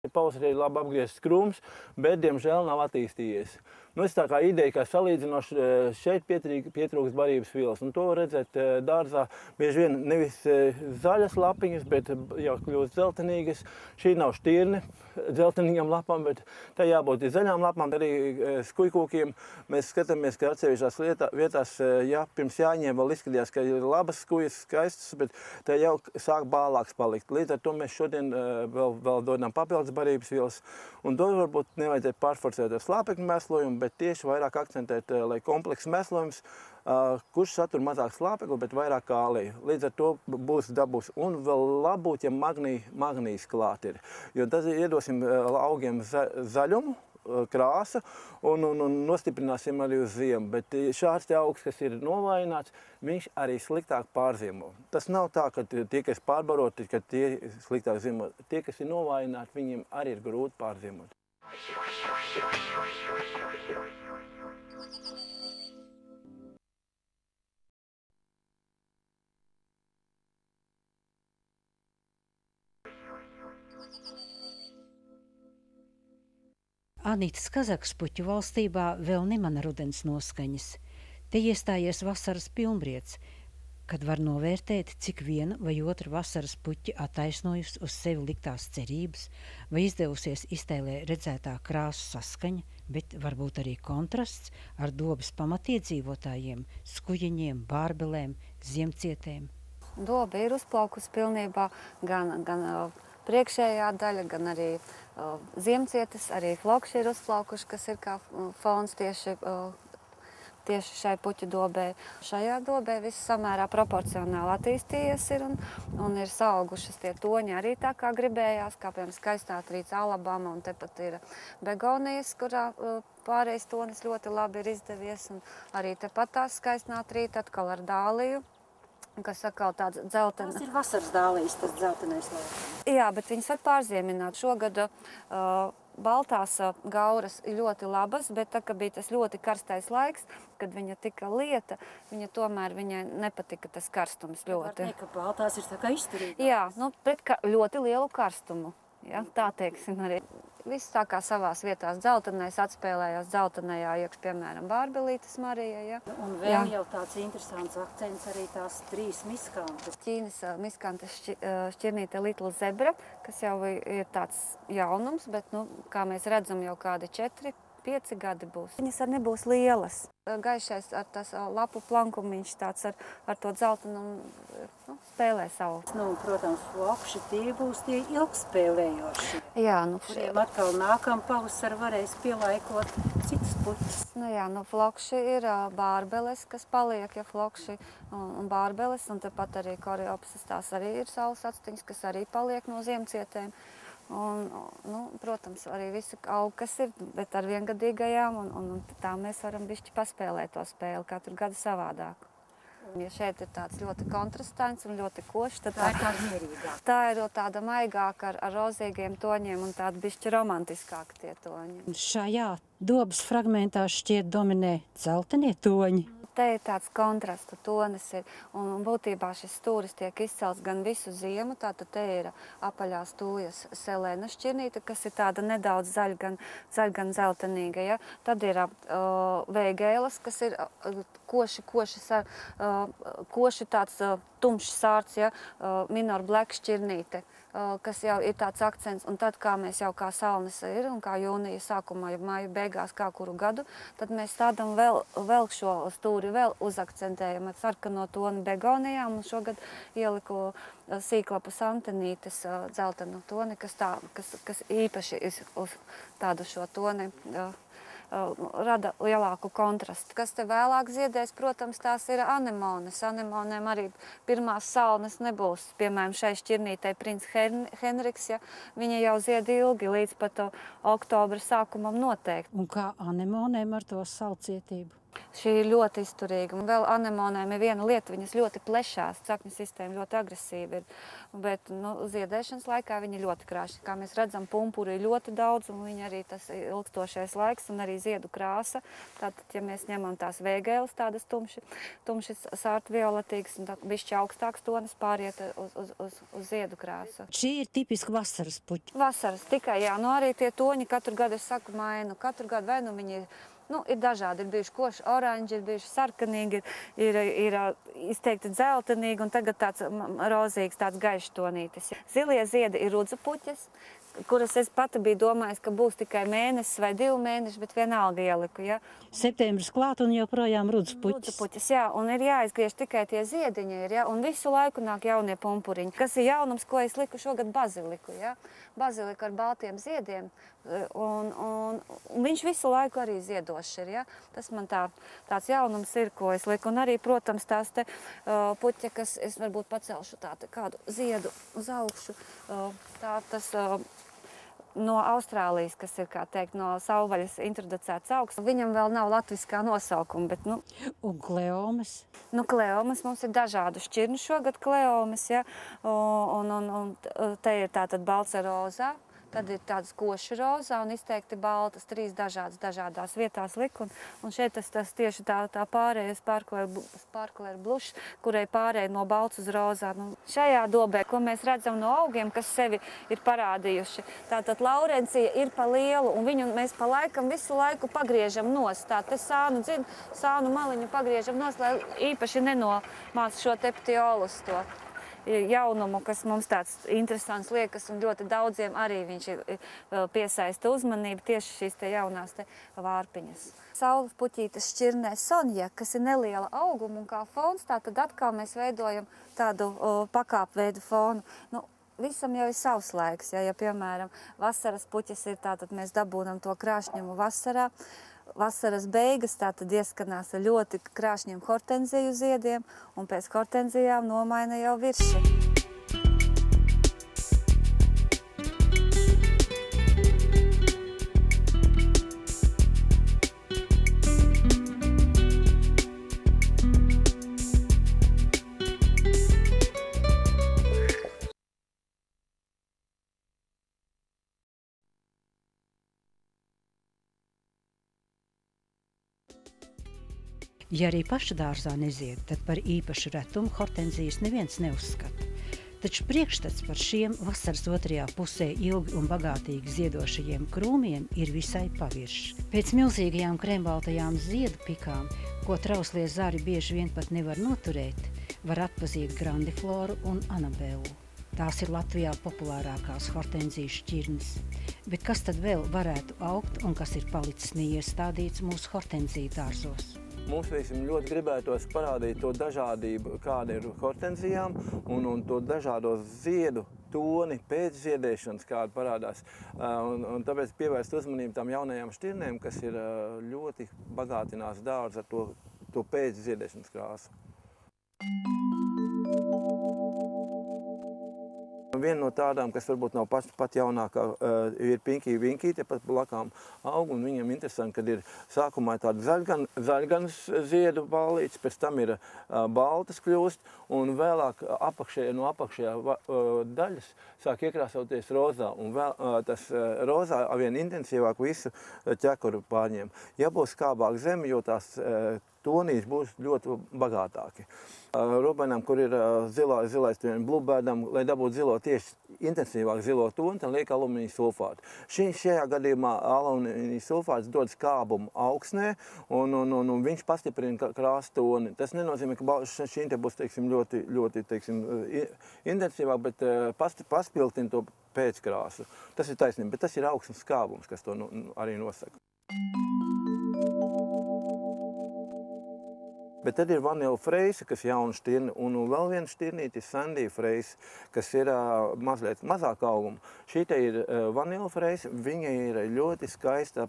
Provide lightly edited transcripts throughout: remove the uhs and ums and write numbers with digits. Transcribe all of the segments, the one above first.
Pavasarī ir labi apgriezts krūms, bet, diemžēl, nav attīstījies. Nu, es tā kā ideja, kā salīdzinoši šeit pietrūkst barības vielas. Un to var redzēt dārzā bieži vien nevis zaļas lapiņas, bet jau kļūst dzeltenīgas. Šī nav šķirne dzeltenīgām lapām, bet tā jābūt zaļām lapām, arī skujkūkiem. Mēs skatāmies, ka atsevišķās vietās, ja pirms jāņem vēl izskatījās, ka ir labas skujas, skaistas, bet tā jau sāk bālāks palikt. Līdz ar to mēs šodien vēl dodam papildus barības vielas. Un to varbūt nevajadzētu pārforcēt ar slāpekļu mēslojumu, bet tieši vairāk akcentēt, lai komplekss mēslojums, kurš satur mazāk slāpekli, bet vairāk kāliju. Līdz ar to dabūs. Un vēl labbūt, ja magnijs klāt ir. Jo tas iedosim augiem zaļumu, krāsu un nostiprināsim arī uz ziemu. Bet šāds augs, kas ir novājināts, viņš arī sliktāk pārziemo. Tas nav tā, ka tie, kas pārbaroti, ka tie sliktāk ziemo. Tie, kas ir novājināti, viņiem arī ir grūti pārziemot. Anītas Kazaks puķu valstībā vēl nemana rudens noskaņas. Te iestājies vasaras pilnbrieds, kad var novērtēt, cik viena vai otra vasaras puķi attaisnojusi uz sevi liktās cerības, vai izdevusies iztēlē redzētā krāsu saskaņa, bet varbūt arī kontrasts ar dobas pamatiedzīvotājiem, skujiņiem, bārbelēm, ziemcietēm. Doba ir uzplaukusi pilnībā, gan priekšējā daļa, gan arī ziemcietes, arī flokši ir uzplaukuši, kas ir kā fons tieši šai puķu dobē. Šajā dobē viss samērā proporcionāli attīstījies ir un ir saaugušas tie toņi arī tā kā gribējās, kā piemēram skaistātrīts Alabama, un tepat ir begonijas, kurā pārējais tonis ļoti labi ir izdevies, un arī tepat tās skaistātrīt atkal ar dāliju, kas atkal tāds dzeltena. Tas ir vasaras dālijas, tas dzeltenais laiks. Jā, bet viņas var pārziemināt. Šogad baltās gauras ir ļoti labas, bet tā, ka bija tas ļoti karstais laiks, kad viņa tika lieta, viņai nepatika tas karstums ļoti. Var teikt, ka baltās ir tā kā izturīgākas. Jā, pret ļoti lielu karstumu. Ja, tā teiksim arī. Viss tā kā savās vietās dzeltenais atspēlējās dzeltenajā iekš, piemēram, bārbelītes Marija. Ja. Un vēl jau tāds interesants akcents arī tās 3 miskantes. Ķīnas miskantes šķirnīte Little Zebra, kas jau ir tāds jaunums, bet, kā mēs redzam, jau kādi 4-5 gadi būs. Viņas arī nebūs lielas. Gaišais ar tas lapu plankumiņš tāds ar to dzeltenu spēlē savu. Protams, flokši tie būs tie ilgspēlējoši. Jā, kuriem atkal nākam pavasar varēs pielaikot citas puķis. Flokši ir bārbeles, kas paliek, ja flokši un bārbeles, un tepat arī koreopsis tās arī ir saules actiņas, kas arī paliek no ziemcietēm. Un, protams, arī visi augi, kas ir, bet ar viengadīgajām, un tā mēs varam bišķi paspēlēt to spēli katru gadu savādāk. Ja šeit ir tāds ļoti kontrastains un ļoti košs, tad tā ir tāda mierīgāka. Tā ir tāda maigāka ar rozīgiem toņiem un tāda bišķi romantiskāka tie toņi. Šajā dobas fragmentā šķiet dominē dzeltenie toņi. Te ir tāds kontrastu tonis ir, un būtībā šis stūris tiek izcelts gan visu ziemu, tātad te ir apaļās tūjas selēna šķirnīte, kas ir tāda nedaudz zaļa, gan zeltenīga, ja. Tad ir veigēlas, kas ir koši tāds tumšs sārts, ja, minor black šķirnīte, kas jau ir tāds akcents, un tad, kā mēs jau kā salnis ir, un kā jūnija sākumā, ja māju beigās kā kuru gadu, tad mēs tādam vēl šo stūri vēl uzakcentējam ar sarkano toni begonijām, un šogad ieliku sīklapu santenītes dzeltenu toni, kas īpaši uz tādu šo toni rada lielāku kontrastu. Kas te vēlāk ziedēs, protams, tās ir anemones. Anemonēm arī pirmās salnes nebūs. Piemēram, šai šķirnītei Princ Henriks, ja, viņa jau zied ilgi, līdz pat oktobra sākumam noteikti. Un kā anemonēm ar to salcietību? Šī ir ļoti izturīga. Un vēl anemonēm ir viena lieta, viņas ļoti plešās, sakņu sistēma ļoti agresīva ir. Bet ziedēšanas laikā viņi ļoti krāšņi. Kā mēs redzam, pumpuri ir ļoti daudz, un viņi arī tas ilgstošais laiks un arī ziedu krāsa. Tātad, ja mēs ņemam tās vēgēles, tādas tumši sārtvioletīgas un bišķi augstāks tonis pāriet uz ziedu krāsu. Šī ir tipiski vasaras puķi. Vasaras tikai, jā. Arī tie toņi katru gadu, es saku, mainu. Katru gadu vai viņi ir dažādi. Ir bijuši koši oranži, ir bijuši sarkanīgi, ir izteikti dzeltenīgi un tagad tāds rozīgs, tāds gaišs tonītis. Zilie ziedi ir rudzu puķes, kuras es pati biju domājis, ka būs tikai mēnesis vai 2 mēneši, bet vienalga ieliku, ja. Septembris klāt un joprojām rudzu puķis. Rudzu puķis, jā, un ir jāizgriež tikai tie ziediņi, ja, un visu laiku nāk jaunie pumpuriņi. Kas ir jaunums, ko es liku šogad baziliku, ja. Baziliku ar baltiem ziediem, un viņš visu laiku arī ziedošs ir, ja. Tas man tāds jaunums ir, ko es liku, un arī, protams, tās te puķa, kas es varbūt pacelšu kādu ziedu uz augšu, no Austrālijas, kas ir, kā teikt, no savvaļas introducēts augs. Viņam vēl nav latviskā nosaukuma, bet, Un kleomas? Kleomas mums ir dažādu šķirnu šogad kleomas, ja, un te ir tātad balts ar rozā. Tad ir tādas koši rozā un izteikti baltas, 3 dažādās vietās liku. Un šeit tas tieši tā pārēja sparkler blušs, kurai pārēja no balts uz rozā. Šajā dobē, ko mēs redzam no augiem, kas sevi ir parādījuši, tātad laurencija ir pa lielu, un viņu mēs pa laikam visu laiku pagriežam nost. Tā te sānu maliņu pagriežam nost, lai īpaši nenomāc šo te ptiolus to jaunumu, kas mums tāds interesants liekas, un ļoti daudziem arī viņš piesaista uzmanību tieši šīs te jaunās te vārpiņas. Saules puķītes šķirnē Sonja, kas ir neliela auguma un kā fons, tad atkal mēs veidojam tādu pakāpveidu fonu. Visam jau ir savs laiks, ja piemēram vasaras puķis ir tātad mēs dabūnam to krāšņumu vasarā. Vasaras beigas tātad ieskanās ar ļoti krāšņiem hortenziju ziediem, un pēc hortenzijām nomaina jau virši. Ja arī paša dārzā nezied, tad par īpašu retumu hortenzijas neviens neuzskata. Taču priekšstats par šiem vasaras otrajā pusē ilgi un bagātīgi ziedošajiem krūmiem ir visai paviršs. Pēc milzīgajām krēmbaltajām ziedu pikām, ko trauslie zari bieži vien pat nevar noturēt, var atpazīt grandifloru un anabelu. Tās ir Latvijā populārākās hortenziju šķirnes. Bet kas tad vēl varētu augt un kas ir palicis neiestādīts mūsu hortenziju dārzos? Mums, ļoti gribētos parādīt to dažādību, kāda ir hortenzijām, un to dažādo ziedu toni pēc ziedēšanas, kāda parādās. Un tāpēc pievērst uzmanību tām jaunajām šķirnēm, kas ir ļoti bagātinās dārzu ar to pēc ziedēšanas krāsu. Viena no tādām, kas varbūt nav pat jaunākā, ir Pinky Winky, tepat blakām aug, un viņam interesanti, kad ir sākumā tāda zaļganas ziedu ballītes, pēc tam ir baltas kļūst, un vēlāk no apakšējā daļas sāk iekrāsoties rozā, un tas rozā vien intensīvāk visu ķekuru pārņem. Ja būs skābāk zemi, jo tās tonīs būs ļoti bagātāki. Robainām, kur ir zilais blūbēdam, lai dabūtu zilo tieši intensīvāk zilo toni, tad liek alumīnija sulfātu. Šajā gadījumā alumīnija sulfāts dod skābumu augsnē, un viņš pastiprina krāsu toni. Tas nenozīmē, ka šī te būs ļoti intensīvāk, bet paspilgtina to pēckrāsu. Tas ir taisnība, bet tas ir augsnes skābums, kas to arī nosaka. Bet tad ir Vanilla Freisa, kas ir jauna šķirne, un vēl viena šķirnīte ir Sandy Freisa, kas ir mazliet mazāk auguma. Šī te ir Vanilla Freisa, viņa ir ļoti skaista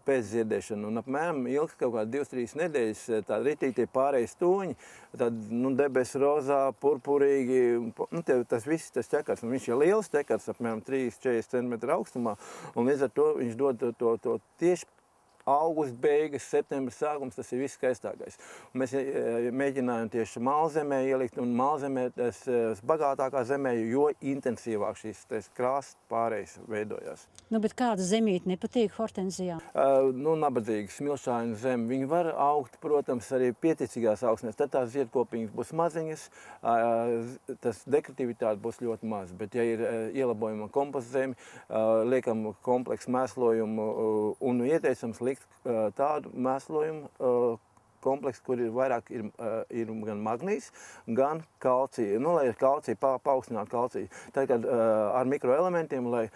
pēc ziedēšana, un apmēram ilgs kaut kādi 2-3 nedēļas tā ritītie pārējais toņi, tad debes rozā, purpurīgi, tas viss tas ķekars, un viņš ir liels ķekars, apmēram 3-40 cm augstumā, un līdz ar to viņš dod to tieši augusta beigas, septembra sākums, tas ir viss skaistākais. Un mēs mēģinājām tieši mālzemē ielikt, un mālzemē tas bagātākā zemē, jo intensīvāk šīs krāsas pārējais veidojās. Nu, bet kāda zemīte nepatīk hortenzijām? Nabadzīgi, smilšaini zemi. Viņi var augt, protams, arī pieticīgās augsnēs. Tad tās ziedkopiņas būs maziņas, tas dekorativitāte būs ļoti maz. Bet, ja ir ielabojuma komposta zemi, liekam kompleksu mēslojumu un ieteicams likt tādu mēslojumu kompleksu, kur ir vairāk ir gan magnīs, gan kalcija. Lai ir kalcija, paaugstināt kalciju. Tad ar mikroelementiem, lai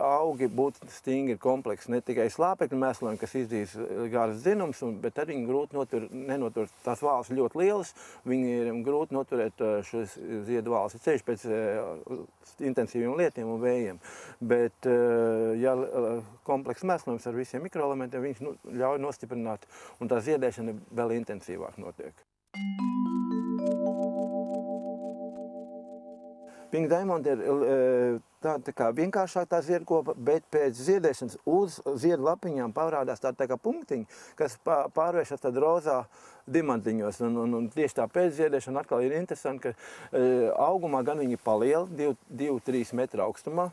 augi būtu stingri kompleksi, ne tikai slāpekļu mēslojumi, kas izdīs garas dzinums, bet arī viņi grūti nenotur. Tās vāles ļoti lielas, viņi ir grūti noturēt šos ziedu vāles. Ir ceļš pēc intensīviem lietiem un vējiem. Bet, ja komplekss mēslojums ar visiem mikroelementiem, viņš ļauj nostiprināt, un tā ziedēšana vēl intensīvāk notiek. Pink Diamond ir tā kā vienkāršāk tā ziedkopa, bet pēc ziedēšanas uz ziedu lapiņām parādās tā kā punktiņi, kas pārvēršas tad rozā dimantiņos. Un tieši tā pēc ziedēšana atkal ir interesanti, ka augumā gan viņi paliela 2-3 metru augstumā,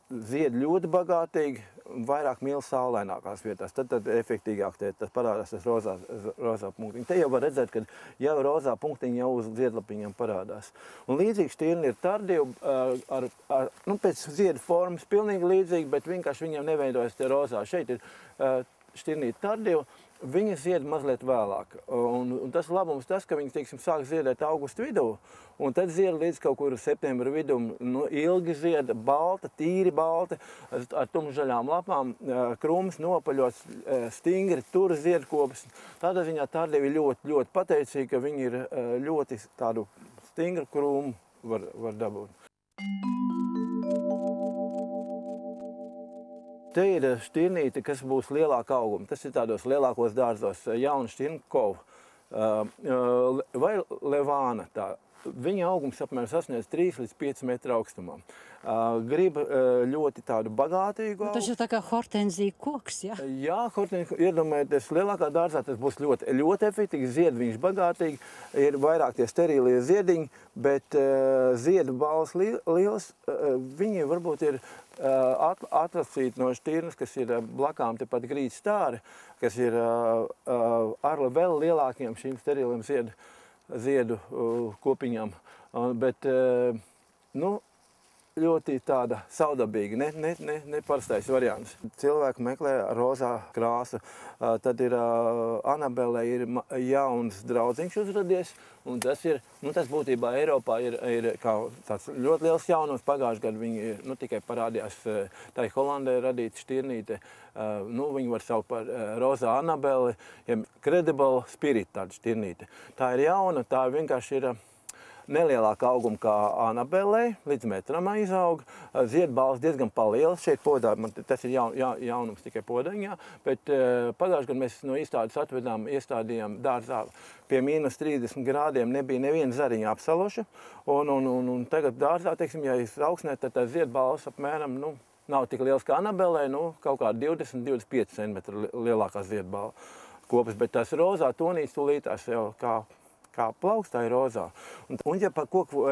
zied ļoti bagātīgi, vairāk mīl saulainākās vietās. Tad efektīgāk tas parādās tas rozā punktiņi. Te jau var redzēt, ka jau rozā punktiņi jau uz ziedlapiņām parādās. Un līdzīgi šķirni ir tardivi, pēc ziedu formas pilnīgi līdzīgi, bet vienkārši viņiem neveidojas te rozā. Šeit ir šķirnīti tardivi. Viņi zied mazliet vēlāk. Un tas labums tas, ka viņi, teiksim, sāk ziedēt augusta vidū, un tad zied līdz kaut kur septembra vidum. Ilgi zied, balta, tīri balta, ar tumšzaļām lapām, krūms nopaļots, stingri, tur ziedkopas. Tādā ziņā tardivi ļoti, ļoti pateicīgi, ka viņi ir ļoti tādu stingru krūmu var dabūt. Te ir šķirnīte, kas būs lielāka auguma. Tas ir tādos lielākos dārzos, jauna šķirnkova vai levāna. Viņa augums apmēram sasniedz 3 līdz 5 metru augstumā. Grib ļoti tādu bagātīgu augu. Tas ir tā kā hortenzija koks, ja? Jā, hortenzija, iedomājieties, lielākā dārzā tas būs ļoti, ļoti efektīvi, zied viņš bagātīgi, ir vairāk tie sterīlie ziediņi, bet ziedu balvas lielas, viņi varbūt ir atrasīti no šķirnes, kas ir blakām tepat grīd stāri, kas ir ar vēl lielākiem šīm steriliem ziedu kopiņām. Bet, ļoti tāda saudabīga, neparastais variants. Cilvēki meklē rozā krāsu, tad ir Anabelē ir jauns draudziņš uzradies, un tas būtībā Eiropā ir kā tāds ļoti liels jaunums. Pagājušajā gadā viņi tikai parādījās, tā ir Holandē radīta šķirnīte, viņi var saukt par rozā Anabeli, ja Credible Spirit tāda šķirnīte. Tā ir jauna, tā vienkārši ir nelielāka auguma kā Anabelē, līdz metram izaug. Ziedbalvas diezgan palielas. Šeit podā, tas ir jaunums tikai podaņā, bet pagājušajā gadā mēs no izstādes iestādījām dārzā pie -30 grādiem, nebija neviena zariņa apsaloša. Un tagad dārzā, teiksim, ja ir augsnē, tad tā ziedbalvas apmēram, nav tik liels kā Anabelē, kaut kā 20-25 centimetru lielākā ziedbalva kopas, bet tās rozā tonīs tūlītās jau kā plaukstā ir rozā. Un ja par koku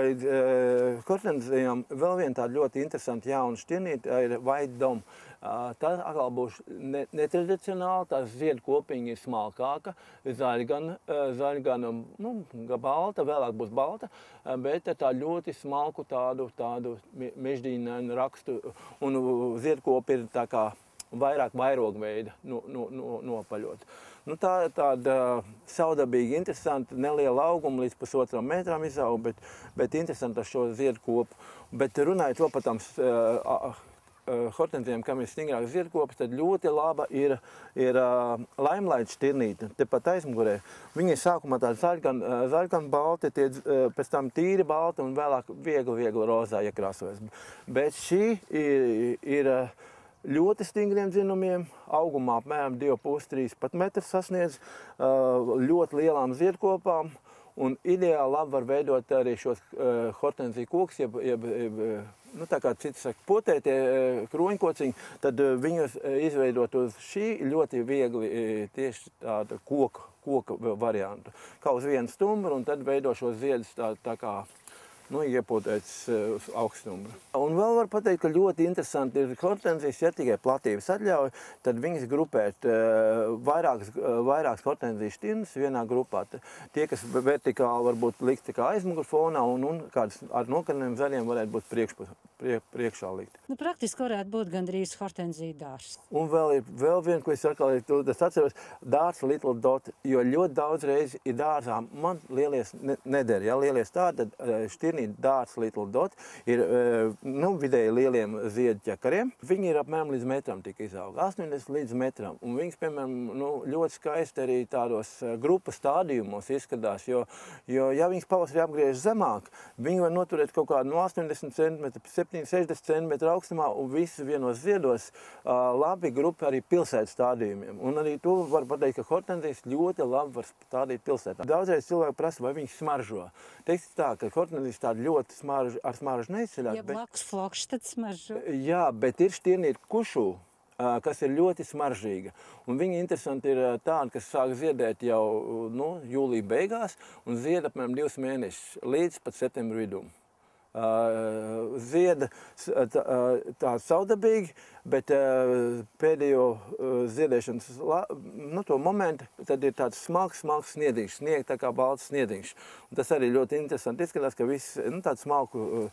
hortenzijām vēl viena tāda ļoti interesanta jauna šķirnīte ir White Dome. Tā atkal būs netradicionāla, tās ziedu kopiņa ir smalkāka, zaļa gan balta, vēlāk būs balta, bet tā ļoti smalku tādu mežģīnainu rakstu, un ziedkopi ir tā kā vairāk vairogveida nopaļot. Tāda saudabīga, interesanta, neliela auguma, līdz 1,5 metram izaug, bet interesanta ar šo ziedu kopu. Bet runājot vēl par tām hortenzijām, kam ir stingrāks ziedkops, tad ļoti laba ir Limelight šķirnīte, tepat aizmugurē. Viņi ir sākumā tādi zaļgan balti, pēc tam tīri balti un vēlāk viegli rozā iekrāsojas. Bet šī ir ļoti stingriem dzinumiem, augumā apmēram 2,5–3 metrus sasniedz, ļoti lielām ziedkopām Un ideāli labi var veidot arī šos hortenziju kokus, nu, tā kā citi saka, potētie kroņkociņi, tad viņus izveidot uz šī ļoti viegli tieši tādu koka variantu. Kā uz vienu stumbru, un tad veido šos ziedus tā kā nu, iepotēts uz augststumbra. Un vēl var pateikt, ka ļoti interesanti ir hortenzijas, ja tikai platības atļauj, tad viņas grupēt vairākas hortenzijas šķirnes vienā grupā. Tie, kas vertikāli var būt likt kā aizmugurfonā un kādas ar nokarniem zaļiem varētu būt priekšā likt. Nu, praktiski varētu būt gandrīz hortenzija dārs. Un vēl viena, ko es atkal atceros, dārs Little Dot, jo ļoti daudz reizi ir dārzā, man lielies neder, ja lielie stādi, tad šķirnīt dārs Little Dot ir, nu, vidēji lieliem ziedķakariem. Viņi ir apmēram līdz metram tika izauga, 80 līdz metram. Un viņas, piemēram, nu, ļoti skaisti arī tādos grupas stādījumos izskatās, jo ja viņas pavasarī apgriež zemāk, viņi var noturēt kaut kādu no 80 cm, 60 cm augstumā un visi vienos ziedos labi grupi arī pilsētas stādījumiem. Un arī to var pateikt, ka hortenzijas ļoti labi var stādīt pilsētā. Daudzreiz cilvēki prasa, vai viņi smaržo. Teiksim tā, ka hortenzijas tāda ļoti ar smaržu neizceļās. Ja blakus flokšs, tad smaržo. Jā, bet ir šķirnīt kušu, kas ir ļoti smaržīga. Un viņa interesanti ir tāda, kas sāk ziedēt jau jūlija beigās un zied apmēram 2 mēnešus līdz pat septembra vidum. Zieda tā saudabīgi, bet pēdējo ziedēšanas to momentu tad ir tāds smalks sniediņš, tā kā balts sniediņš. Un tas arī ļoti interesanti izskatās, ka viss tāds smalku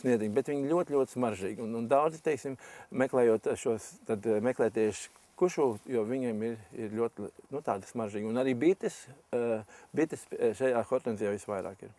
sniediņi, bet viņi ļoti smaržīgi. Un daudzi, teiksim, meklējot šos, tad meklē tieši kušu, jo viņiem ir ļoti tādi smaržīgi. Un arī bites šajā hortenzijā visvairāk ir.